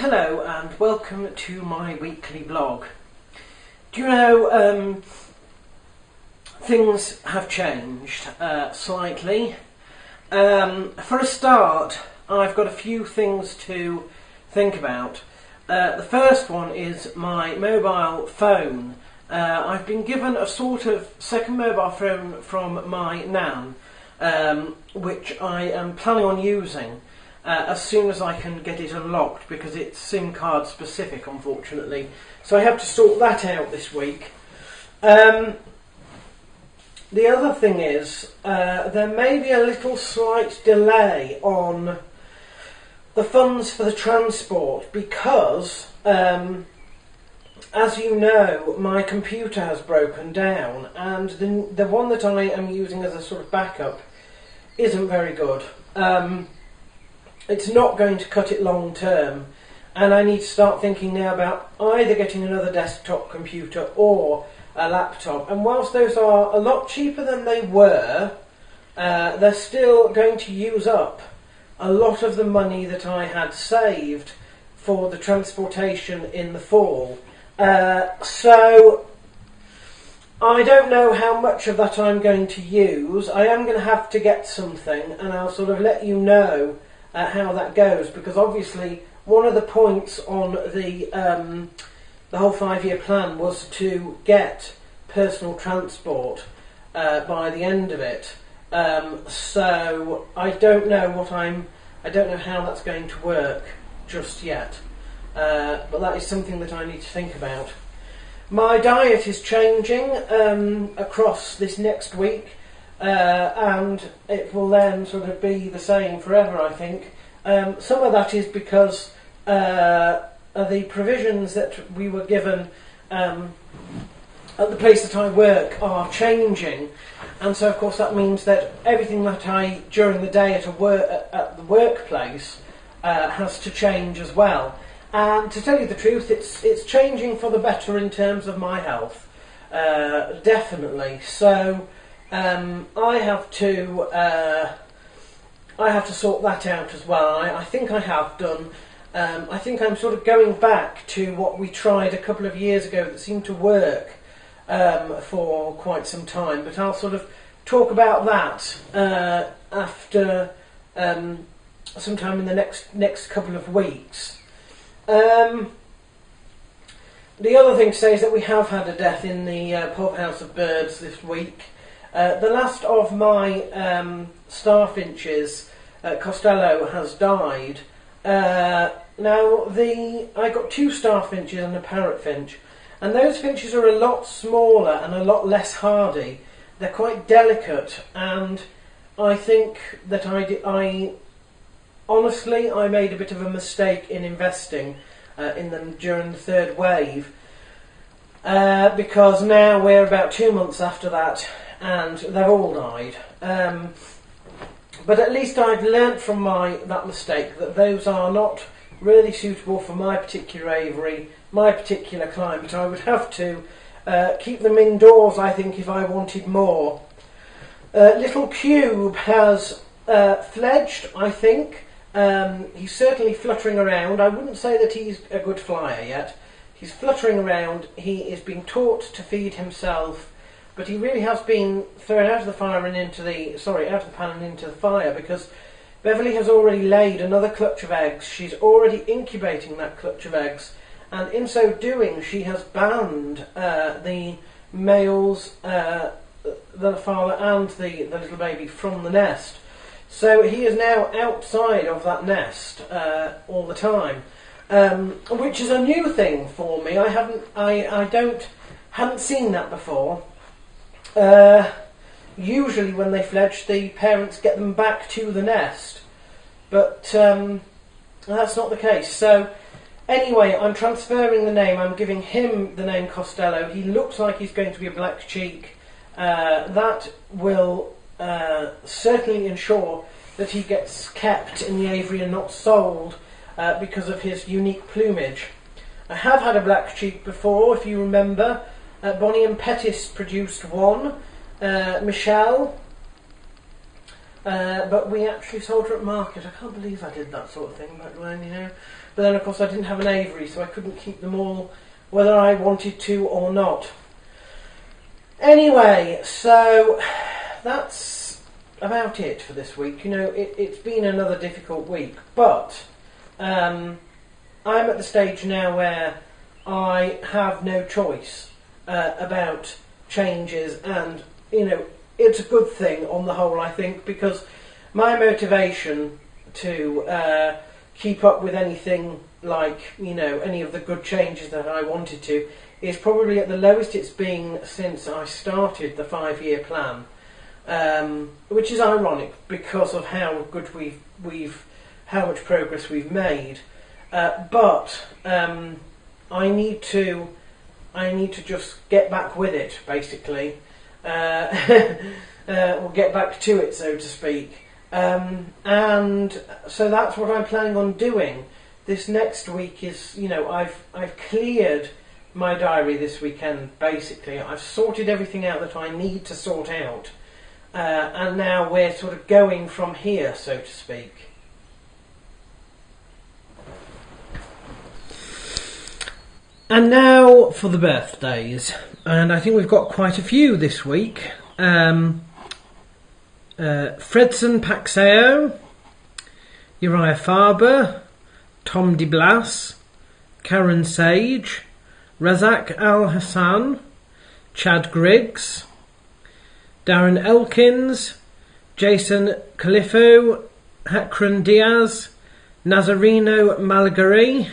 Hello and welcome to my weekly blog. Do you know, things have changed slightly. For a start, I've got a few things to think about. The first one is my mobile phone. I've been given a sort of second mobile phone from my nan, which I am planning on using as soon as I can get it unlocked, because it's SIM card specific, unfortunately. So I have to sort that out this week. The other thing is, there may be a little slight delay on the funds for the transport because, as you know, my computer has broken down, and the one that I am using as a sort of backup isn't very good. It's not going to cut it long term, and I need to start thinking now about either getting another desktop computer or a laptop. And whilst those are a lot cheaper than they were, they're still going to use up a lot of the money that I had saved for the transportation in the fall. So I don't know how much of that I'm going to use. I am going to have to get something, and I'll sort of let you know how that goes, because obviously one of the points on the whole 5-year plan was to get personal transport by the end of it. So I don't know how that's going to work just yet, but that is something that I need to think about. My diet is changing across this next week. And it will then sort of be the same forever, I think. Some of that is because the provisions that we were given at the place that I work are changing, and so of course that means that everything that I during the day at the workplace has to change as well. And to tell you the truth, it's changing for the better in terms of my health, definitely. So I have to sort that out as well. I think I have done. I think I'm sort of going back to what we tried a couple of years ago that seemed to work for quite some time. But I'll sort of talk about that after sometime in the next couple of weeks. The other thing to say is that we have had a death in the pub House of Birds this week. The last of my starfinches, Costello, has died. Now, I got 2 starfinches and a parrotfinch, and those finches are a lot smaller and a lot less hardy. They're quite delicate, and I think that I honestly made a bit of a mistake in investing in them during the 3rd wave, because now we're about 2 months after that, and they've all died. But at least I've learnt from that mistake that those are not really suitable for my particular aviary, my particular climate. I would have to keep them indoors, I think, if I wanted more. Little Cube has fledged, I think. He's certainly fluttering around. I wouldn't say that he's a good flyer yet. He's fluttering around. He is being taught to feed himself, but he really has been thrown out of the pan and into the fire, because Beverly has already laid another clutch of eggs. She's already incubating that clutch of eggs, and in so doing she has banned the males, the father and the little baby, from the nest. So he is now outside of that nest all the time, which is a new thing for me. I hadn't seen that before. Usually when they fledge, the parents get them back to the nest, but that's not the case. So anyway, I'm transferring the name. I'm giving him the name Costello. He looks like he's going to be a black cheek. That will certainly ensure that he gets kept in the aviary and not sold because of his unique plumage. I have had a black cheek before, if you remember. Bonnie and Pettis produced one. Michelle but we actually sold her at market. I can't believe I did that sort of thing back then, you know. But then, of course, I didn't have an aviary, so I couldn't keep them all, whether I wanted to or not. Anyway, so that's about it for this week. You know, it's been another difficult week, but I'm at the stage now where I have no choice about changes, and, you know, it's a good thing on the whole, I think, because my motivation to keep up with anything like, you know, any of the good changes that I wanted to is probably at the lowest it's been since I started the 5-year plan, which is ironic because of how good how much progress we've made. But I need to just get back with it, basically. We'll get back to it, so to speak. And so that's what I'm planning on doing. This next week is, you know, I've cleared my diary this weekend, basically. I've sorted everything out that I need to sort out. And now we're sort of going from here, so to speak. And now for the birthdays. And I think we've got quite a few this week. Fredson Paxeo, Uriah Farber, Tom de Blas, Karen Sage, Razak Al Hassan, Chad Griggs, Darren Elkins, Jason Califo, Hakron Diaz, Nazareno Malgary,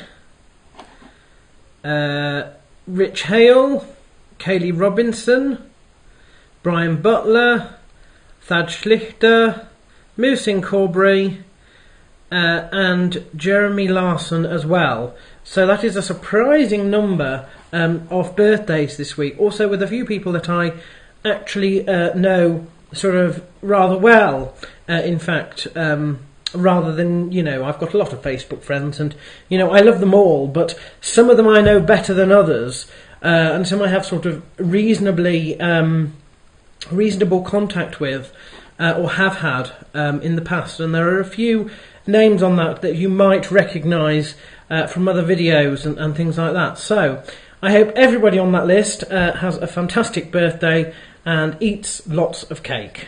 Rich Hale, Kaylee Robinson, Brian Butler, Thad Schlichter, Moosin Corbry, and Jeremy Larson as well. So that is a surprising number of birthdays this week. Also with a few people that I actually know sort of rather well, in fact, rather than, you know, I've got a lot of Facebook friends and, you know, I love them all, but some of them I know better than others, and some I have sort of reasonable contact with, or have had in the past, and there are a few names on that you might recognise from other videos and things like that. So I hope everybody on that list has a fantastic birthday and eats lots of cake.